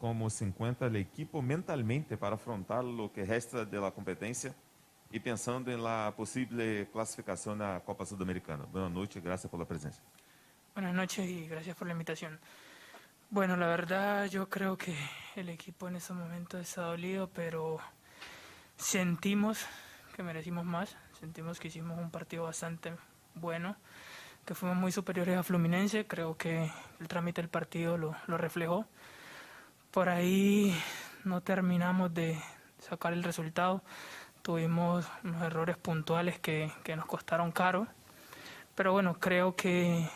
cómo se encuentra el equipo mentalmente para afrontar lo que resta de la competencia y pensando en la posible clasificación a Copa Sudamericana. Buenas noches, gracias por la presencia. Buenas noches y gracias por la invitación. Bueno, la verdad yo creo que el equipo en estos momentos está dolido, pero sentimos que merecimos más, sentimos que hicimos un partido bastante bueno, que fuimos muy superiores a Fluminense, creo que el trámite del partido lo reflejó. Por ahí no terminamos de sacar el resultado, tuvimos unos errores puntuales que nos costaron caro, pero bueno, creo que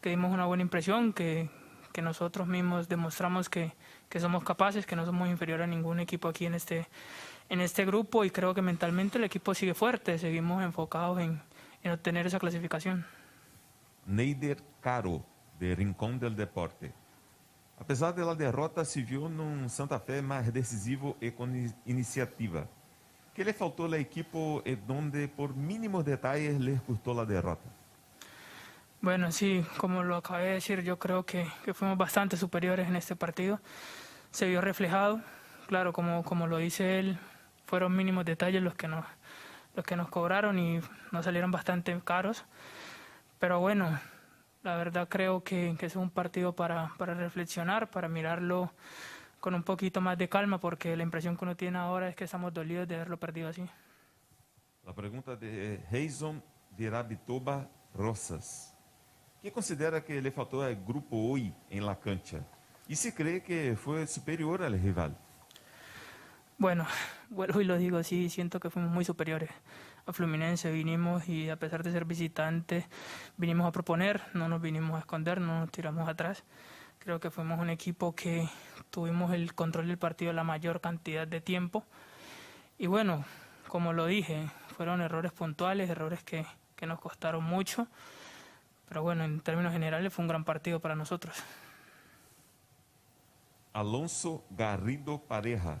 dimos una buena impresión, que nosotros mismos demostramos que somos capaces, que no somos inferior a ningún equipo aquí en este grupo, y creo que mentalmente el equipo sigue fuerte, seguimos enfocados en obtener esa clasificación. Neider Caro, de Rincón del Deporte. Apesar de la derrota, se viu num Santa Fé mais decisivo e com iniciativa. ¿Qué le faltó al equipo donde por mínimos detalles les costó la derrota? Bueno, sí, como lo acabé de decir, yo creo que fuimos bastante superiores en este partido. Se vio reflejado, claro, como lo dice él, fueron mínimos detalles los que nos cobraron y nos salieron bastante caros. Pero bueno, la verdad creo que es un partido para reflexionar, para mirarlo con un poquito más de calma, porque la impresión que uno tiene ahora es que estamos dolidos de haberlo perdido así. La pregunta de Reison Virabitoba Rosas. ¿Qué considera que le faltó al grupo hoy en la cancha? ¿Y si cree que fue superior al rival? Bueno, vuelvo y lo digo, sí, siento que fuimos muy superiores a Fluminense. Vinimos y a pesar de ser visitantes, vinimos a proponer, no nos vinimos a esconder, no nos tiramos atrás. Creo que fuimos un equipo que tuvimos el control del partido la mayor cantidad de tiempo. Y bueno, como lo dije, fueron errores puntuales, errores que nos costaron mucho. Pero bueno, en términos generales fue un gran partido para nosotros. Alonso Garrido Pareja.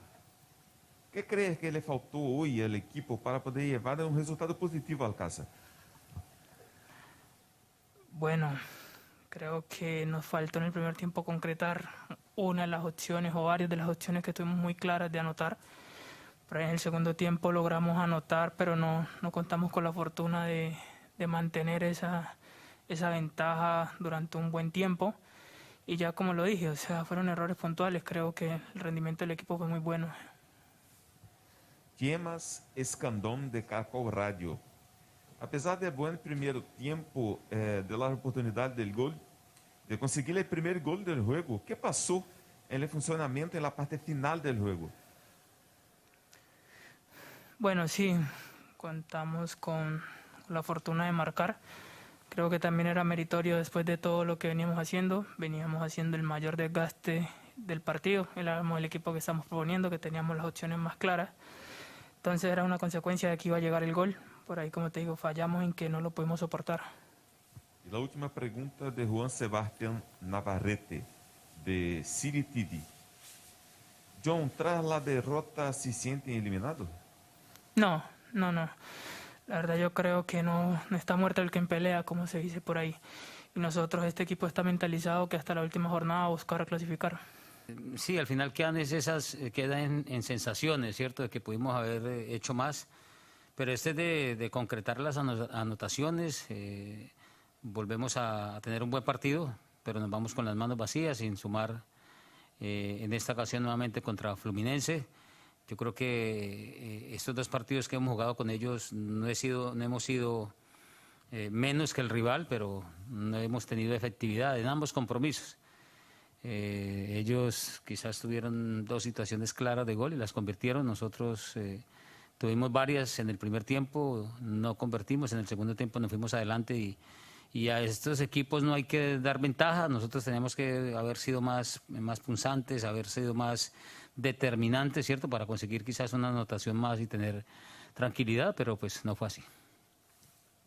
¿Qué crees que le faltó hoy al equipo para poder llevar un resultado positivo al casa? Bueno, creo que nos faltó en el primer tiempo concretar una de las opciones o varias de las opciones que tuvimos muy claras de anotar. Pero en el segundo tiempo logramos anotar, pero no contamos con la fortuna de mantener esa ventaja durante un buen tiempo. Y ya como lo dije, o sea, fueron errores puntuales. Creo que el rendimiento del equipo fue muy bueno. Quiemas Escandón de Caracol Radio. A pesar del buen primer tiempo, de la oportunidad del gol, de conseguir el primer gol del juego, ¿qué pasó en el funcionamiento en la parte final del juego? Bueno, sí, contamos con la fortuna de marcar. Creo que también era meritorio después de todo lo que veníamos haciendo. Veníamos haciendo el mayor desgaste del partido. Éramos el equipo que estamos proponiendo, que teníamos las opciones más claras. Entonces era una consecuencia de que iba a llegar el gol. Por ahí, como te digo, fallamos en que no lo pudimos soportar. Y la última pregunta de Juan Sebastián Navarrete, de City TV. John, tras la derrota, ¿se sienten eliminados? No. La verdad yo creo que no está muerto el que pelea, como se dice por ahí. Y nosotros, este equipo está mentalizado que hasta la última jornada buscar clasificar. Sí, al final quedan en sensaciones, ¿cierto? De que pudimos haber hecho más. Pero este de concretar las anotaciones, volvemos a tener un buen partido, pero nos vamos con las manos vacías, sin sumar en esta ocasión nuevamente contra Fluminense. Yo creo que estos dos partidos que hemos jugado con ellos no hemos sido menos que el rival, pero no hemos tenido efectividad en ambos compromisos. Ellos quizás tuvieron dos situaciones claras de gol y las convirtieron. Nosotros tuvimos varias en el primer tiempo, no convertimos, en el segundo tiempo nos fuimos adelante y a estos equipos no hay que dar ventaja. Nosotros tenemos que haber sido más punzantes, haber sido más determinantes, ¿cierto? Para conseguir quizás una anotación más y tener tranquilidad, pero pues no fue así.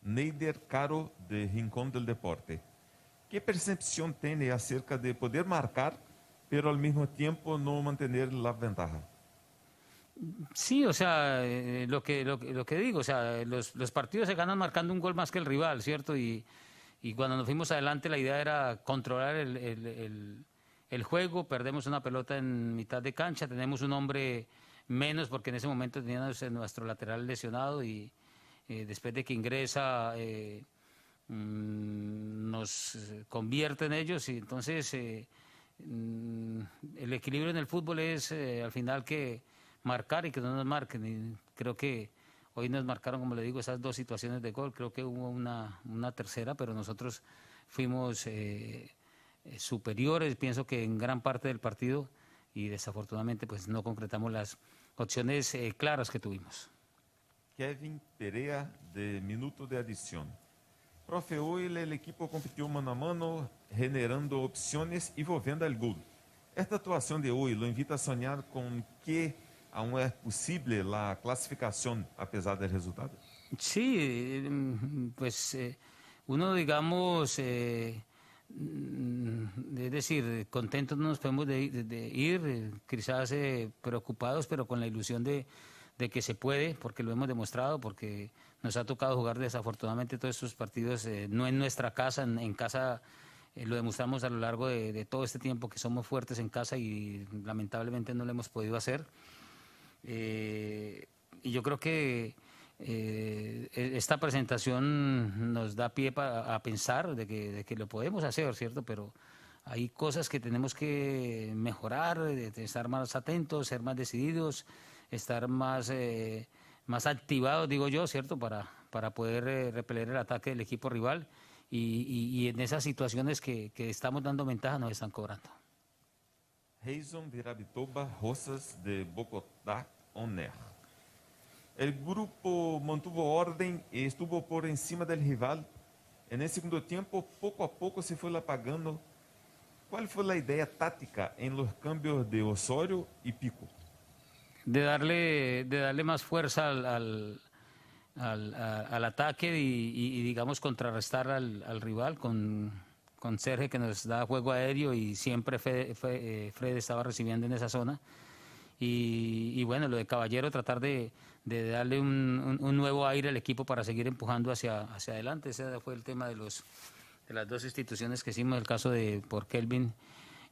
Neider Caro, de Rincón del Deporte. ¿Qué percepción tiene acerca de poder marcar, pero al mismo tiempo no mantener la ventaja? Sí, o sea, lo que digo, o sea, los partidos se ganan marcando un gol más que el rival, ¿cierto? Y cuando nos fuimos adelante la idea era controlar el el juego, perdemos una pelota en mitad de cancha, tenemos un hombre menos porque en ese momento teníamos nuestro lateral lesionado y después de que ingresa nos convierte en ellos y entonces el equilibrio en el fútbol es al final que marcar y que no nos marquen y creo que hoy nos marcaron, como le digo, esas dos situaciones de gol, creo que hubo una tercera, pero nosotros fuimos superiores, pienso que en gran parte del partido y desafortunadamente pues no concretamos las opciones claras que tuvimos. Kevin Perea, de Minuto de Adición. Profe, hoy el equipo compitió mano a mano, generando opciones y volviendo al gol. Esta actuación de hoy lo invita a soñar con que aún es posible la clasificación a pesar del resultado. Sí, pues uno digamos, es decir, contentos no nos podemos de ir, quizás preocupados, pero con la ilusión de que se puede, porque lo hemos demostrado, porque nos ha tocado jugar desafortunadamente todos estos partidos, no en nuestra casa, en casa lo demostramos a lo largo de todo este tiempo que somos fuertes en casa y lamentablemente no lo hemos podido hacer. Y yo creo que esta presentación nos da pie a pensar de que lo podemos hacer, ¿cierto? Pero hay cosas que tenemos que mejorar, de estar más atentos, ser más decididos, estar más activados, digo yo, ¿cierto? Para poder repeler el ataque del equipo rival y en esas situaciones que estamos dando ventaja nos están cobrando. Reison Virabitoba Rosas, de Bogotá, ONER. El grupo mantuvo orden y estuvo por encima del rival. En el segundo tiempo, poco a poco se fue apagando. ¿Cuál fue la idea táctica en los cambios de Osorio y Pico? De darle más fuerza al ataque y digamos contrarrestar al rival con Sergio, que nos da juego aéreo y siempre Fred estaba recibiendo en esa zona. Y bueno, lo de Caballero, tratar de darle un nuevo aire al equipo para seguir empujando hacia adelante. Ese fue el tema de las dos instituciones que hicimos, el caso de por Kelvin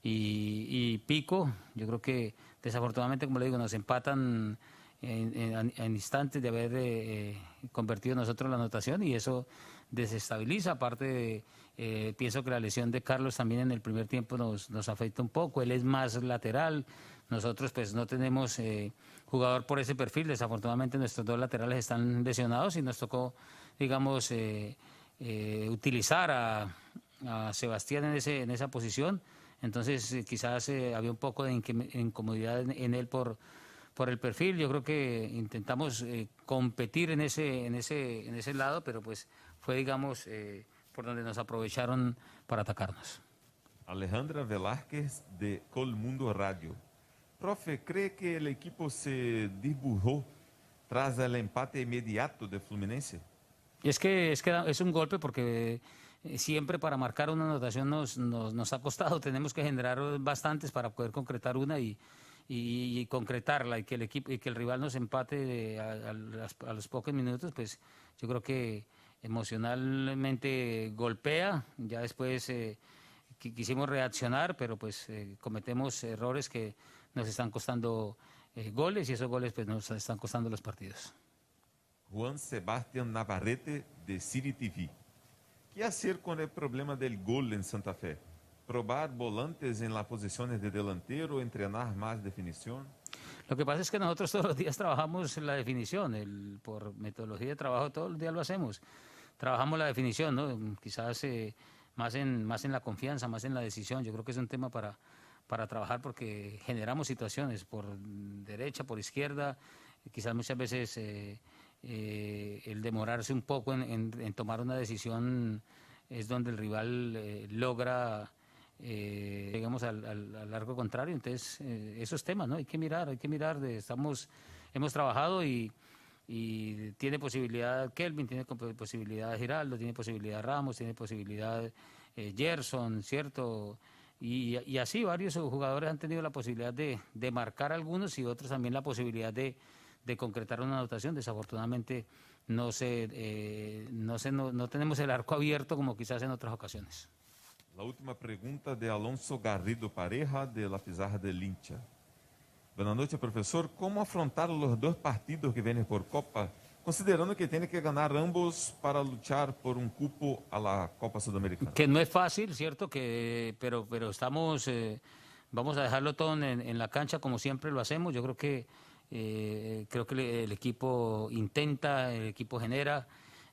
y Pico. Yo creo que desafortunadamente, como le digo, nos empatan en instantes de haber convertido nosotros la anotación y eso desestabiliza. Aparte, pienso que la lesión de Carlos también en el primer tiempo nos afecta un poco. Él es más lateral. Nosotros pues no tenemos jugador por ese perfil. Desafortunadamente nuestros dos laterales están lesionados y nos tocó, digamos, utilizar a Sebastián en esa posición. Entonces quizás había un poco de incomodidad en él por el perfil. Yo creo que intentamos competir en ese lado, pero pues fue, digamos, por donde nos aprovecharon para atacarnos. Alejandra Velázquez, de Colmundo Radio. Profe, ¿cree que el equipo se desburró tras el empate inmediato de Fluminense? Es que es un golpe porque siempre para marcar una anotación nos ha costado. Tenemos que generar bastantes para poder concretar una y concretarla y que el rival nos empate a los pocos minutos. Pues yo creo que emocionalmente golpea. Ya después quisimos reaccionar, pero pues cometemos errores que nos están costando goles y esos goles pues nos están costando los partidos. Juan Sebastián Navarrete, de City TV. ¿Qué hacer con el problema del gol en Santa Fe? ¿Probar volantes en las posiciones de delantero, entrenar más definición? Lo que pasa es que nosotros todos los días trabajamos la definición, por metodología de trabajo todos los días lo hacemos. Trabajamos la definición, ¿no? Quizás más en la confianza, más en la decisión. Yo creo que es un tema para trabajar porque generamos situaciones por derecha, por izquierda, quizás muchas veces el demorarse un poco en tomar una decisión es donde el rival logra, digamos, al largo contrario. Entonces, esos temas, ¿no? Hay que mirar, hemos trabajado y tiene posibilidad Kelvin, tiene posibilidad Giraldo, tiene posibilidad Ramos, tiene posibilidad Gerson, ¿cierto? Y así varios jugadores han tenido la posibilidad de marcar algunos y otros también la posibilidad de concretar una anotación. Desafortunadamente no tenemos el arco abierto como quizás en otras ocasiones. A última pergunta de Alonso Garrido Pareja, de La Pizarra del Hincha. Boa noite, professor. Como afrontar os dois partidos que vêm por Copa, considerando que tem que ganhar ambos para luchar por um cupo a la Copa Sudamericana? Que no es fácil, ¿cierto? Pero estamos, vamos a dejarlo todo en la cancha como siempre lo hacemos. Yo creo que el equipo intenta, el equipo genera.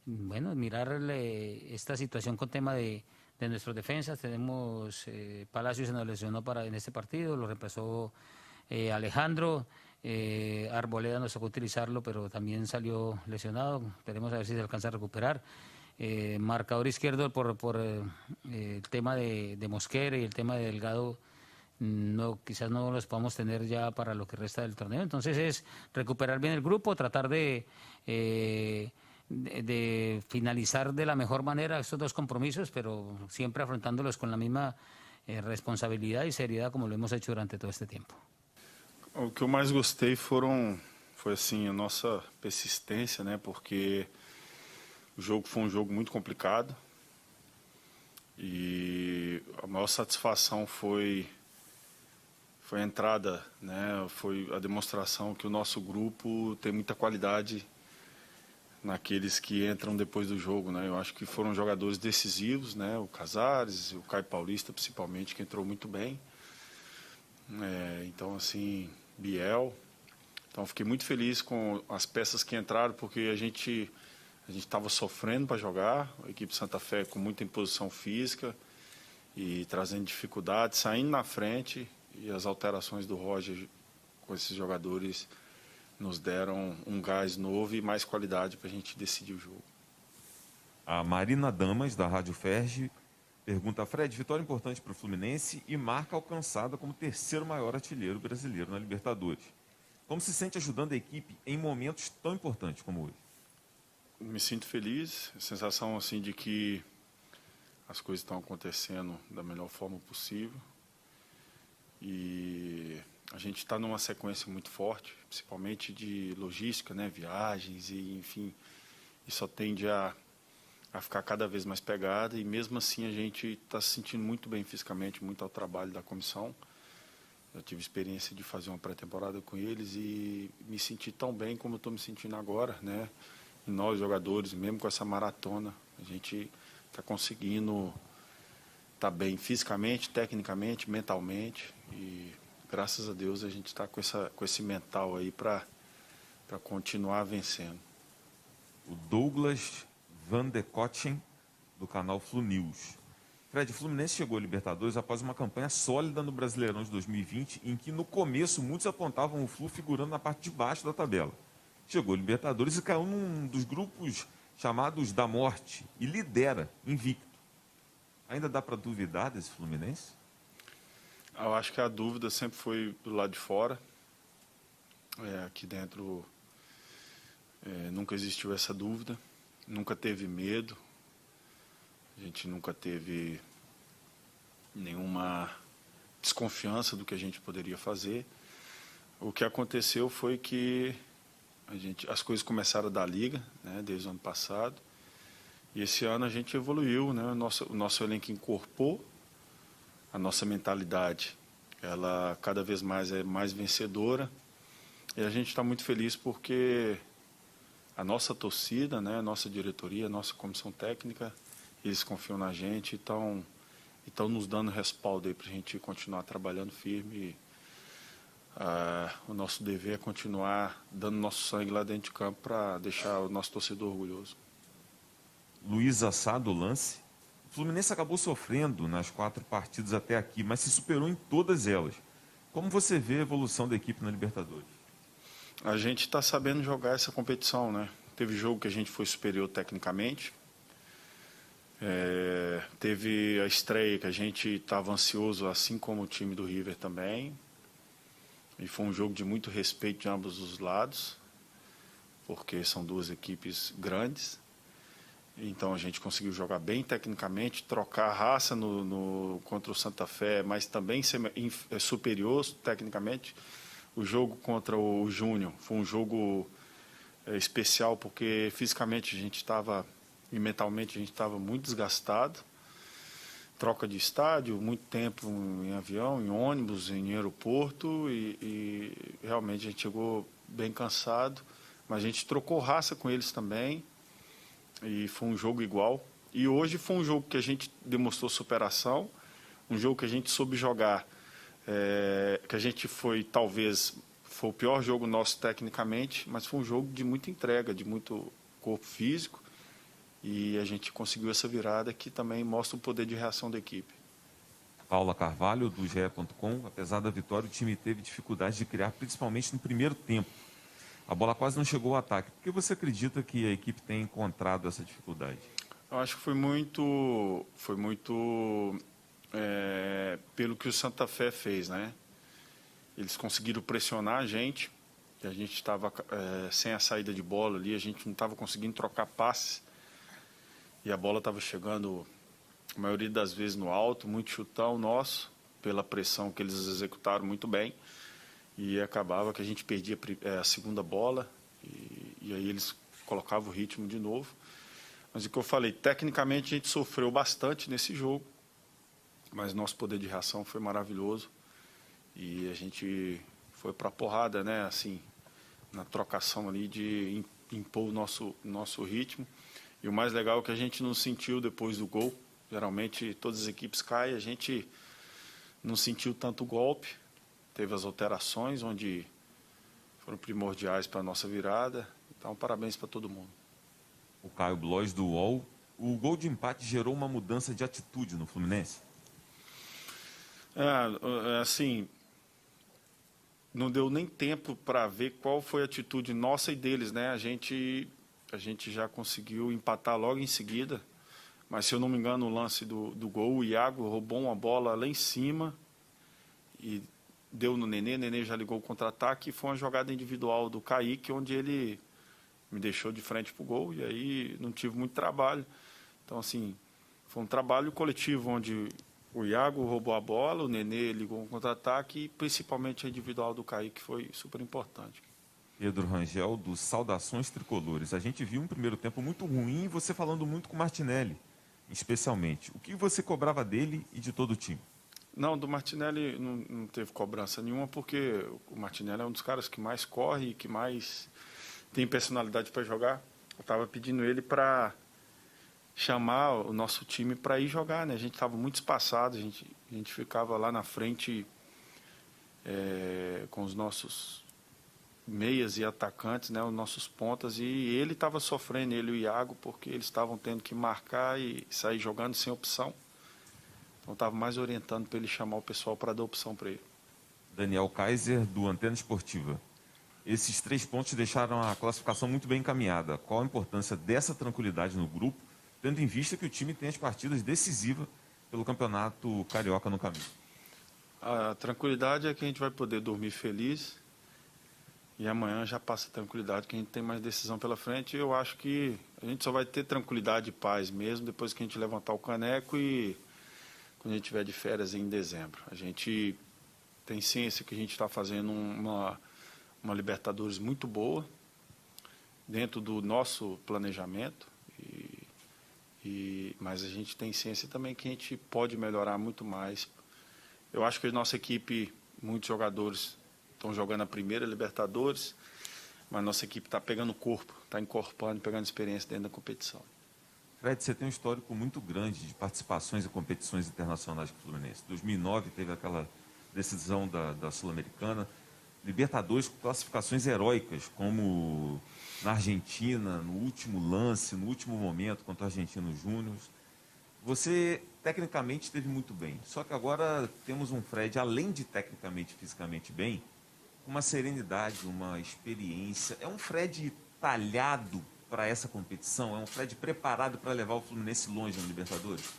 Bueno, mirarle esta situación con tema de nuestros defensas. Tenemos Palacios se nos lesionó en este partido, lo reemplazó Alejandro. Arboleda nos tocó utilizarlo, pero también salió lesionado. Esperemos a ver si se alcanza a recuperar. Marcador izquierdo por el tema de Mosquera y el tema de Delgado, quizás no los podamos tener ya para lo que resta del torneo. Entonces es recuperar bien el grupo, tratar de finalizar de la mejor manera estos dos compromisos, pero siempre afrontándolos con la misma responsabilidad y seriedad como lo hemos hecho durante todo este tiempo. O que eu mais gostei foi assim a nossa persistência, né? Porque o jogo foi um jogo muito complicado e a maior satisfação foi a entrada, né? Foi a demonstração que o nosso grupo tem muita qualidade naqueles que entram depois do jogo, né? Eu acho que foram jogadores decisivos, né? O Casares, o Caio Paulista principalmente, que entrou muito bem. Então, assim, Biel. Então, fiquei muito feliz com as peças que entraram, porque a gente estava sofrendo para jogar. A equipe Santa Fé com muita imposição física e trazendo dificuldades, saindo na frente. E as alterações do Roger com esses jogadores nos deram um gás novo e mais qualidade para a gente decidir o jogo. A Marina Damas, da Rádio Ferge, pergunta: Fred, vitória importante para o Fluminense e marca alcançada como terceiro maior artilheiro brasileiro na Libertadores. Como se sente ajudando a equipe em momentos tão importantes como hoje? Me sinto feliz, a sensação assim de que as coisas estão acontecendo da melhor forma possível. E a gente está numa sequência muito forte, principalmente de logística, né, viagens e enfim, e só tende a ficar cada vez mais pegada, e mesmo assim a gente está se sentindo muito bem fisicamente, muito ao trabalho da comissão. Eu tive experiência de fazer uma pré-temporada com eles e me senti tão bem como eu estou me sentindo agora, né? E nós jogadores, mesmo com essa maratona, a gente está conseguindo estar bem fisicamente, tecnicamente, mentalmente, e graças a Deus a gente está com esse mental aí para continuar vencendo. O Douglas Van de Kotten, do canal Flu News. Fred, o Fluminense chegou à Libertadores após uma campanha sólida no Brasileirão de 2020, em que no começo muitos apontavam o Flu figurando na parte de baixo da tabela. Chegou à Libertadores e caiu num dos grupos chamados da morte e lidera, invicto. Ainda dá para duvidar desse Fluminense? Eu acho que a dúvida sempre foi do lado de fora. Aqui dentro nunca existiu essa dúvida, nunca teve medo, a gente nunca teve nenhuma desconfiança do que a gente poderia fazer. O que aconteceu foi que as coisas começaram a dar liga, né, desde o ano passado, e esse ano a gente evoluiu, né, o nosso elenco incorporou, a nossa mentalidade, ela cada vez mais é mais vencedora, e a gente está muito feliz porque a nossa torcida, né, a nossa diretoria, a nossa comissão técnica, eles confiam na gente e estão nos dando respaldo aí para a gente continuar trabalhando firme. O nosso dever é continuar dando nosso sangue lá dentro de campo para deixar o nosso torcedor orgulhoso. Luiz Assá, do Lance. O Fluminense acabou sofrendo nas 4 partidas até aqui, mas se superou em todas elas. Como você vê a evolução da equipe na Libertadores? A gente está sabendo jogar essa competição, né? Teve jogo que a gente foi superior tecnicamente. Teve a estreia que a gente estava ansioso, assim como o time do River também. E foi um jogo de muito respeito de ambos os lados, porque são duas equipes grandes. Então a gente conseguiu jogar bem tecnicamente, trocar a raça contra o Santa Fé, mas também ser superior tecnicamente. O jogo contra o Júnior foi um jogo especial, porque fisicamente a gente estava e mentalmente a gente estava muito desgastado. troca de estádio, muito tempo em avião, em ônibus, em aeroporto e realmente a gente chegou bem cansado, mas a gente trocou raça com eles também e foi um jogo igual. E hoje foi um jogo que a gente demonstrou superação, um jogo que a gente soube jogar, que a gente foi o pior jogo nosso tecnicamente, mas foi um jogo de muita entrega, de muito corpo físico. E a gente conseguiu essa virada que também mostra o poder de reação da equipe. Paula Carvalho, do GE.com. Apesar da vitória, o time teve dificuldade de criar, principalmente no primeiro tempo. A bola quase não chegou ao ataque. Por que você acredita que a equipe tem encontrado essa dificuldade? Eu acho que foi muito pelo que o Santa Fé fez, né? Eles conseguiram pressionar a gente estava sem a saída de bola ali, a gente não estava conseguindo trocar passes. E a bola estava chegando, a maioria das vezes, no alto, muito chutão nosso, pela pressão que eles executaram muito bem. E acabava que a gente perdia a segunda bola e aí eles colocavam o ritmo de novo. Mas o que eu falei, tecnicamente a gente sofreu bastante nesse jogo, mas nosso poder de reação foi maravilhoso. E a gente foi para a porrada, né, assim, na trocação ali de impor o nosso ritmo. E o mais legal é que a gente não sentiu depois do gol. Geralmente todas as equipes caem, a gente não sentiu tanto golpe. Teve as alterações, onde foram primordiais para a nossa virada. Então, parabéns para todo mundo. O Caio Blois, do UOL. O gol de empate gerou uma mudança de atitude no Fluminense? Assim, não deu nem tempo para ver qual foi a atitude nossa e deles, né? A gente já conseguiu empatar logo em seguida, mas se eu não me engano, o lance do gol, o Iago roubou uma bola lá em cima e deu no Nenê. Nenê já ligou o contra-ataque e foi uma jogada individual do Kaique, onde ele me deixou de frente para o gol e aí não tive muito trabalho. Então, assim, foi um trabalho coletivo onde o Iago roubou a bola, o Nenê ligou um contra-ataque e principalmente a individual do Kaique foi super importante. Pedro Rangel, dos Saudações Tricolores. A gente viu um primeiro tempo muito ruim e você falando muito com o Martinelli, especialmente. O que você cobrava dele e de todo o time? Não, do Martinelli não teve cobrança nenhuma, porque o Martinelli é um dos caras que mais corre, que mais tem personalidade para jogar. Eu estava pedindo ele para chamar o nosso time para ir jogar, né? A gente estava muito espaçado, a gente ficava lá na frente com os nossos meias e atacantes, né, os nossos pontas, e ele estava sofrendo, ele e o Iago, porque eles estavam tendo que marcar e sair jogando sem opção. Então estava mais orientando para ele chamar o pessoal para dar opção para ele. Daniel Kaiser, do Antena Esportiva. Esses 3 pontos deixaram a classificação muito bem encaminhada. Qual a importância dessa tranquilidade no grupo, tendo em vista que o time tem as partidas decisivas pelo Campeonato Carioca no caminho? A tranquilidade é que a gente vai poder dormir feliz. E amanhã já passa tranquilidade, que a gente tem mais decisão pela frente. E eu acho que a gente só vai ter tranquilidade e paz mesmo depois que a gente levantar o caneco e quando a gente estiver de férias em dezembro. A gente tem ciência que a gente está fazendo uma Libertadores muito boa, dentro do nosso planejamento. Mas a gente tem ciência também que a gente pode melhorar muito mais. Eu acho que a nossa equipe, muitos jogadores estão jogando a primeira Libertadores, mas nossa equipe está pegando corpo, está encorpando, pegando experiência dentro da competição. Fred, você tem um histórico muito grande de participações em competições internacionais com o Fluminense. Em 2009 teve aquela decisão da Sul-Americana, Libertadores com classificações heróicas, como na Argentina, no último lance, no último momento, contra o Argentino Júnior. Você tecnicamente esteve muito bem, só que agora temos um Fred, além de tecnicamente e fisicamente bem, uma serenidade, uma experiência. É um Fred talhado para essa competição? É um Fred preparado para levar o Fluminense longe na Libertadores?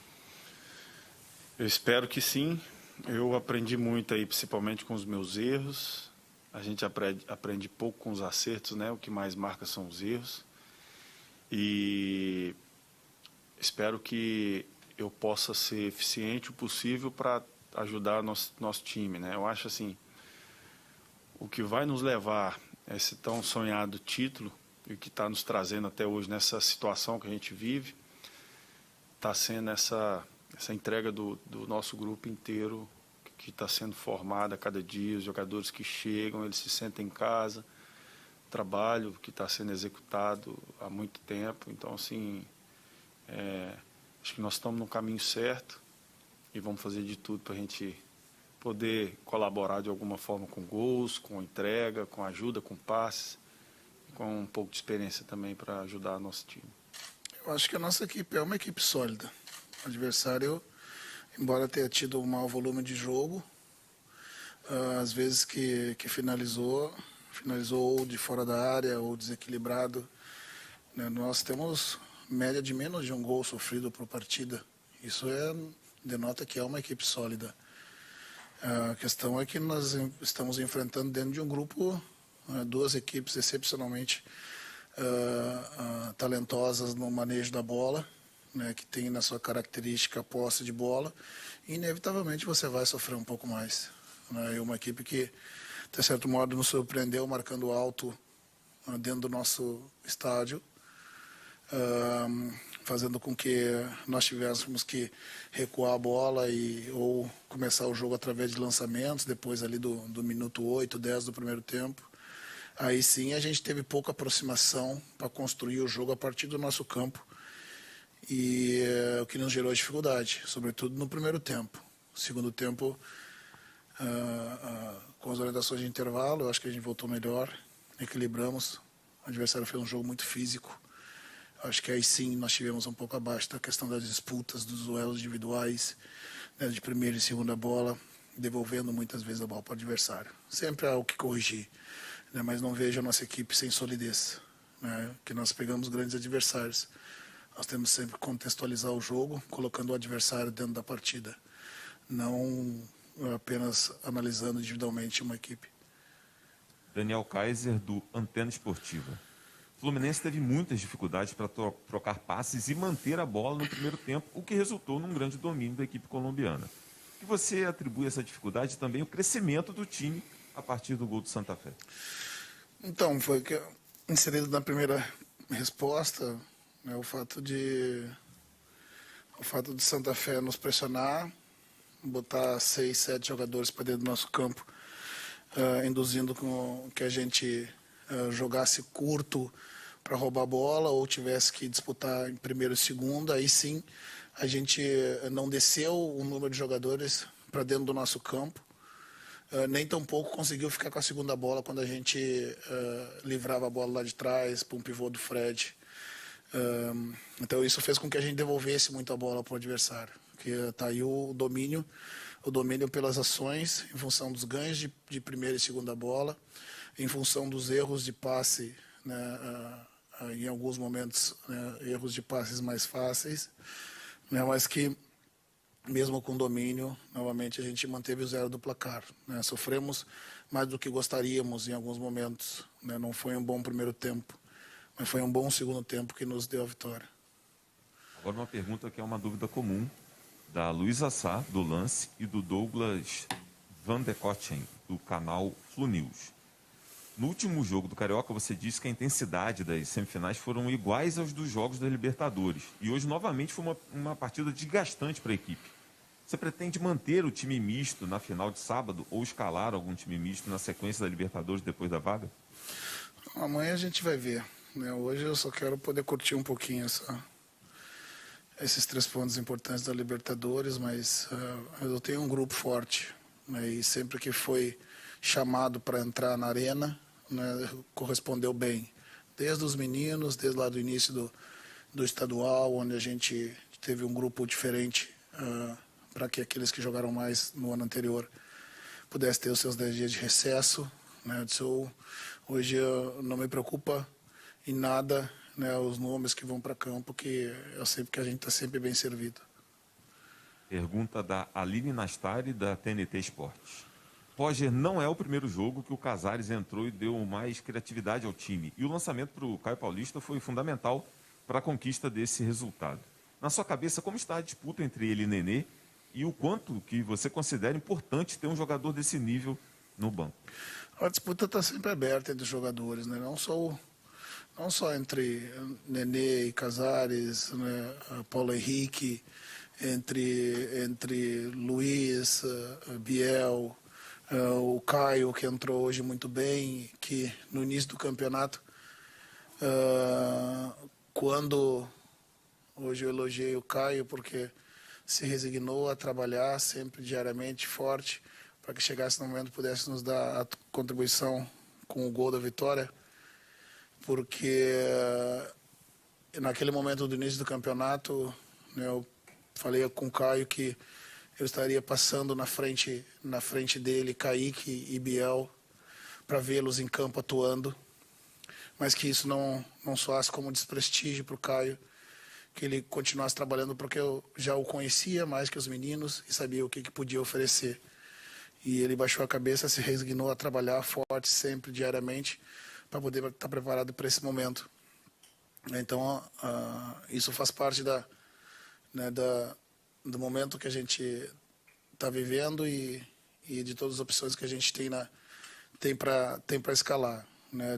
Eu espero que sim. Eu aprendi muito aí, principalmente com os meus erros. A gente aprende pouco com os acertos, né? O que mais marca são os erros. E espero que eu possa ser eficiente o possível para ajudar nosso time, né? Eu acho assim, o que vai nos levar a esse tão sonhado título e o que está nos trazendo até hoje nessa situação que a gente vive, está sendo essa entrega do nosso grupo inteiro, que está sendo formado a cada dia, os jogadores que chegam, eles se sentem em casa, trabalho que está sendo executado há muito tempo. Então, assim, acho que nós estamos no caminho certo e vamos fazer de tudo para a gente poder colaborar de alguma forma com gols, com entrega, com ajuda, com passes, com um pouco de experiência também para ajudar nosso time. Eu acho que a nossa equipe é uma equipe sólida. O adversário, embora tenha tido um mau volume de jogo, às vezes que finalizou ou de fora da área ou desequilibrado. Nós temos média de menos de um gol sofrido por partida. Isso denota que é uma equipe sólida. A questão é que nós estamos enfrentando dentro de um grupo duas equipes excepcionalmente talentosas no manejo da bola, né, que tem na sua característica a posse de bola, e inevitavelmente você vai sofrer um pouco mais. É uma equipe que, de certo modo, nos surpreendeu marcando alto dentro do nosso estádio, fazendo com que nós tivéssemos que recuar a bola ou começar o jogo através de lançamentos, depois ali do minuto 8, 10 do primeiro tempo. Aí sim a gente teve pouca aproximação para construir o jogo a partir do nosso campo, e o que nos gerou dificuldade, sobretudo no primeiro tempo. No segundo tempo, com as orientações de intervalo, eu acho que a gente voltou melhor, equilibramos. O adversário fez um jogo muito físico. Acho que aí sim nós tivemos um pouco abaixo da questão das disputas, dos duelos individuais, né, de primeira e segunda bola, devolvendo muitas vezes a bola para o adversário. Sempre há o que corrigir, né, mas não vejo a nossa equipe sem solidez, né, que nós pegamos grandes adversários. Nós temos sempre que contextualizar o jogo, colocando o adversário dentro da partida, não apenas analisando individualmente uma equipe. Daniel Kaiser, do Antena Esportiva. O Fluminense teve muitas dificuldades para trocar passes e manter a bola no primeiro tempo, o que resultou num grande domínio da equipe colombiana. O que você atribui essa dificuldade e também o crescimento do time a partir do gol do Santa Fé? Então, foi que inserido na primeira resposta, né, o fato de Santa Fé nos pressionar, botar 6, 7 jogadores para dentro do nosso campo, induzindo com que a gente jogasse curto para roubar a bola ou tivesse que disputar em primeiro e segundo. Aí sim a gente não desceu o número de jogadores para dentro do nosso campo, nem tampouco conseguiu ficar com a segunda bola quando a gente livrava a bola lá de trás para um pivô do Fred. Então isso fez com que a gente devolvesse muito a bola para o adversário, que está aí o domínio pelas ações, em função dos ganhos de primeira e segunda bola, em função dos erros de passe, né, em alguns momentos, né, erros de passes mais fáceis, né, mas que mesmo com domínio, novamente a gente manteve o 0 do placar, né. Sofremos mais do que gostaríamos em alguns momentos, né. Não foi um bom primeiro tempo, mas foi um bom segundo tempo que nos deu a vitória. Agora uma pergunta que é uma dúvida comum, da Luísa Sá, do Lance, e do Douglas Van de Kochen, do canal Flu News. No último jogo do Carioca, você disse que a intensidade das semifinais foram iguais aos dos jogos da Libertadores. E hoje, novamente, foi uma partida desgastante para a equipe. Você pretende manter o time misto na final de sábado ou escalar algum time misto na sequência da Libertadores depois da vaga? Amanhã a gente vai ver, né? Hoje eu só quero poder curtir um pouquinho esses 3 pontos importantes da Libertadores, mas eu tenho um grupo forte, né? E sempre que foi chamado para entrar na arena, né, correspondeu bem. Desde os meninos, desde lá do início do estadual, onde a gente teve um grupo diferente para que aqueles que jogaram mais no ano anterior pudessem ter os seus 10 dias de recesso, né? Hoje não me preocupa em nada, né, os nomes que vão para campo, que eu sei que a gente está sempre bem servido. Pergunta da Aline Nastari, da TNT Esportes. Roger, não é o primeiro jogo que o Casares entrou e deu mais criatividade ao time. E o lançamento para o Caio Paulista foi fundamental para a conquista desse resultado. Na sua cabeça, como está a disputa entre ele e Nenê? E o quanto que você considera importante ter um jogador desse nível no banco? A disputa está sempre aberta entre os jogadores, né? Não só entre Nenê e Casares, né, Paulo Henrique, entre Luiz, Biel, o Caio, que entrou hoje muito bem, que no início do campeonato, quando hoje eu elogiei o Caio porque se resignou a trabalhar sempre diariamente forte para que chegasse no momento pudesse nos dar a contribuição com o gol da vitória, porque naquele momento do início do campeonato, né, eu falei com o Caio que eu estaria passando na frente dele, Kaique e Biel, para vê-los em campo atuando, mas que isso não soasse como desprestígio para o Caio, que ele continuasse trabalhando porque eu já o conhecia mais que os meninos e sabia o que podia oferecer. E ele baixou a cabeça, se resignou a trabalhar forte sempre, diariamente, para poder estar preparado para esse momento. Então, isso faz parte do momento que a gente está vivendo e de todas as opções que a gente tem para escalar. Né?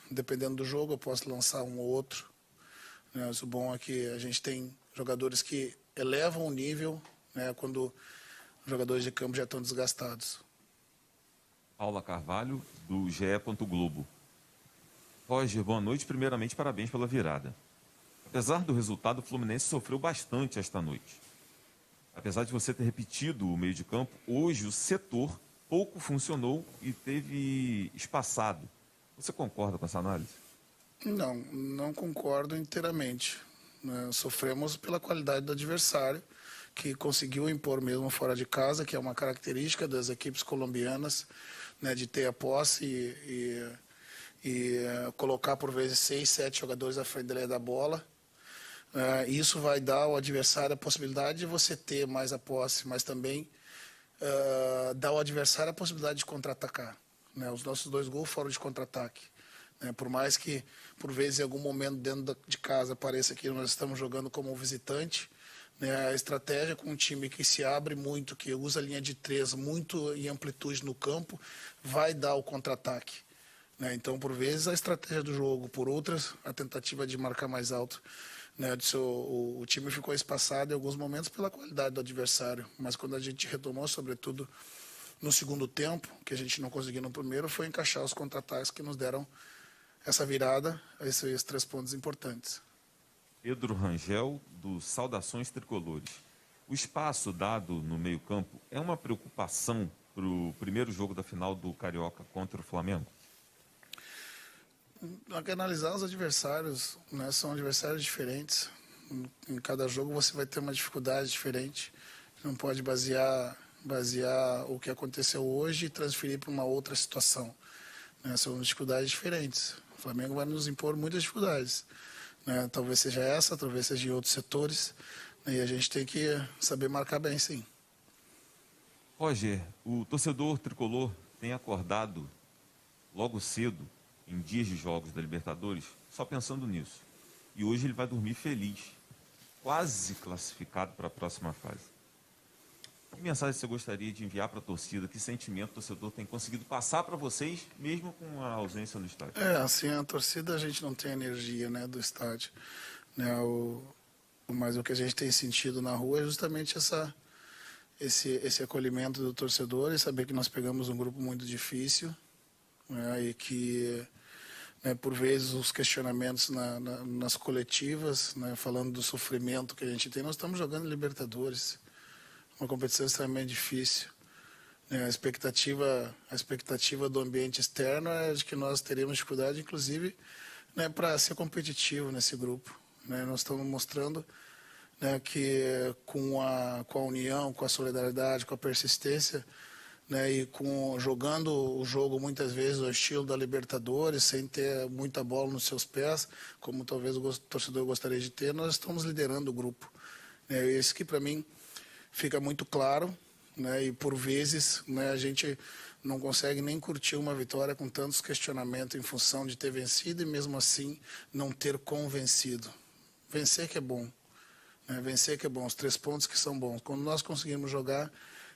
Dependendo do jogo, eu posso lançar um ou outro. Né? O bom é que a gente tem jogadores que elevam o nível, né, quando os jogadores de campo já estão desgastados. Paula Carvalho, do GE. Globo. Roger, boa noite. Primeiramente, parabéns pela virada. Apesar do resultado, o Fluminense sofreu bastante esta noite. Apesar de você ter repetido o meio de campo, hoje o setor pouco funcionou e teve espaçado. Você concorda com essa análise? Não concordo inteiramente. Sofremos pela qualidade do adversário, que conseguiu impor mesmo fora de casa, que é uma característica das equipes colombianas, né, de ter a posse e colocar por vezes 6, 7 jogadores à frente da bola. Isso vai dar ao adversário a possibilidade de você ter mais a posse, mas também dá ao adversário a possibilidade de contra-atacar. Né? Os nossos 2 gols foram de contra-ataque. Né? Por mais que, por vezes, em algum momento dentro de casa pareça que nós estamos jogando como visitante, né? A estratégia com um time que se abre muito, que usa a linha de 3 muito em amplitude no campo, vai dar o contra-ataque. Né? Então, por vezes, a estratégia do jogo, por outras, a tentativa de marcar mais alto. Né? O time ficou espaçado em alguns momentos pela qualidade do adversário, mas quando a gente retomou, sobretudo no segundo tempo, que a gente não conseguiu no primeiro, foi encaixar os contra-ataques que nos deram essa virada, esses 3 pontos importantes. Pedro Rangel, do Saudações Tricolores. O espaço dado no meio-campo é uma preocupação para o primeiro jogo da final do Carioca contra o Flamengo? Há que analisar os adversários, né? São adversários diferentes. Em cada jogo você vai ter uma dificuldade diferente. Não pode basear o que aconteceu hoje e transferir para uma outra situação. Né? São dificuldades diferentes. O Flamengo vai nos impor muitas dificuldades. Né? Talvez seja essa, talvez seja em outros setores. Né? E a gente tem que saber marcar bem, sim. Roger, o torcedor tricolor tem acordado logo cedo, em dias de jogos da Libertadores, só pensando nisso. E hoje ele vai dormir feliz, quase classificado para a próxima fase. Que mensagem você gostaria de enviar para a torcida? Que sentimento o torcedor tem conseguido passar para vocês, mesmo com a ausência no estádio? Assim, a torcida, a gente não tem energia, né, do estádio. Né, mas o que a gente tem sentido na rua é justamente esse acolhimento do torcedor e saber que nós pegamos um grupo muito difícil, né, e que, né, por vezes, os questionamentos nas coletivas, né, falando do sofrimento que a gente tem, nós estamos jogando Libertadores, uma competição extremamente difícil. A expectativa do ambiente externo é de que nós teremos dificuldade, inclusive, né, para ser competitivo nesse grupo. Né? Nós estamos mostrando, né, que com a união, com a solidariedade, com a persistência, né, e jogando o jogo muitas vezes ao estilo da Libertadores, sem ter muita bola nos seus pés, como talvez o torcedor gostaria de ter, nós estamos liderando o grupo. Isso que para mim fica muito claro, né, e por vezes, né, a gente não consegue nem curtir uma vitória com tantos questionamentos em função de ter vencido e mesmo assim não ter convencido. Vencer que é bom, né, vencer que é bom, os 3 pontos que são bons. Quando nós conseguirmos jogar,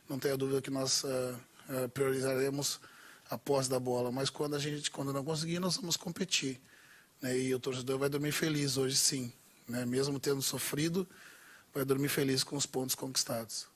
não tenha dúvida que nós priorizaremos a posse da bola, mas quando não conseguir, nós vamos competir. Né, e o torcedor vai dormir feliz hoje sim, né, mesmo tendo sofrido, vai dormir feliz com os pontos conquistados.